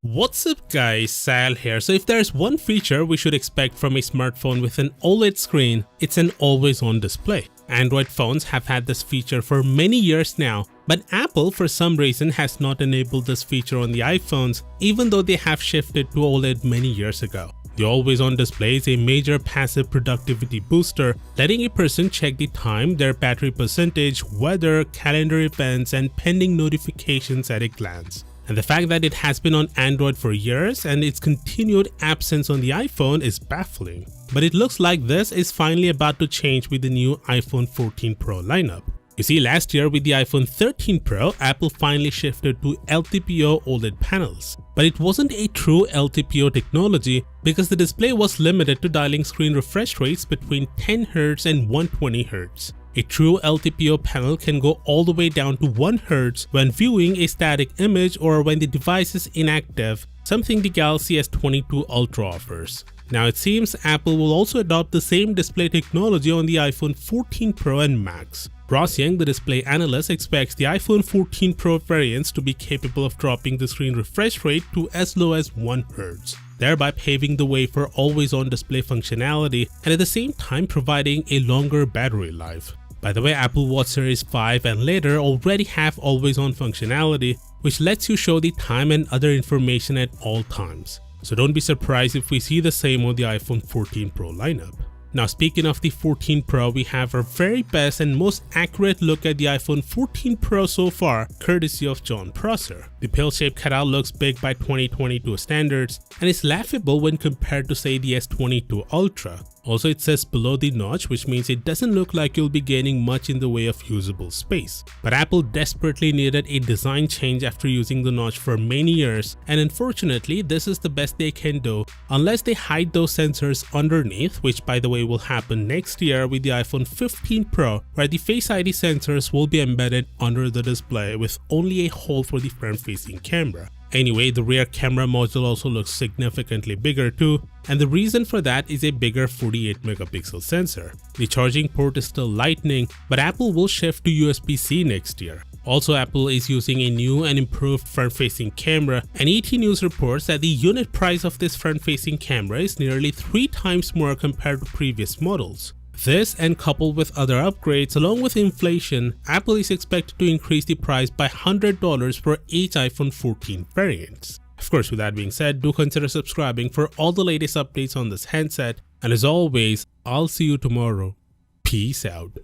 What's up guys, Sal here. So if there's one feature we should expect from a smartphone with an OLED screen, it's an always on display. Android phones have had this feature for many years now, but Apple for some reason has not enabled this feature on the iPhones, even though they have shifted to OLED many years ago. The always on display is a major passive productivity booster, letting a person check the time, their battery percentage, weather, calendar events, and pending notifications at a glance. And the fact that it has been on Android for years and its continued absence on the iPhone is baffling. But it looks like this is finally about to change with the new iPhone 14 Pro lineup. You see, last year with the iPhone 13 Pro, Apple finally shifted to LTPO OLED panels. But it wasn't a true LTPO technology because the display was limited to dialing screen refresh rates between 10Hz and 120Hz. A true LTPO panel can go all the way down to 1 Hz when viewing a static image or when the device is inactive, something the Galaxy S22 Ultra offers. Now it seems Apple will also adopt the same display technology on the iPhone 14 Pro and Max. Ross Young, the display analyst, expects the iPhone 14 Pro variants to be capable of dropping the screen refresh rate to as low as 1 Hz, thereby paving the way for always-on display functionality and at the same time providing a longer battery life. By the way, Apple Watch Series 5 and later already have always-on functionality, which lets you show the time and other information at all times. So don't be surprised if we see the same on the iPhone 14 Pro lineup. Now speaking of the 14 Pro, we have our very best and most accurate look at the iPhone 14 Pro so far, courtesy of Jon Prosser. The pill-shaped cutout looks big by 2022 standards and is laughable when compared to say the S22 Ultra. Also, it says below the notch, which means it doesn't look like you'll be gaining much in the way of usable space. But Apple desperately needed a design change after using the notch for many years, and unfortunately this is the best they can do unless they hide those sensors underneath, which by the way will happen next year with the iPhone 15 Pro, where the Face ID sensors will be embedded under the display with only a hole for the front-facing camera. Anyway, the rear camera module also looks significantly bigger too, and the reason for that is a bigger 48 megapixel sensor. The charging port is still Lightning, but Apple will shift to USB-C next year. Also, Apple is using a new and improved front-facing camera, and ET News reports that the unit price of this front-facing camera is nearly 3 times more compared to previous models. This, and coupled with other upgrades along with inflation, Apple is expected to increase the price by $100 for each iPhone 14 variants. Of course, with that being said, do consider subscribing for all the latest updates on this handset, and as always, I'll see you tomorrow. Peace out.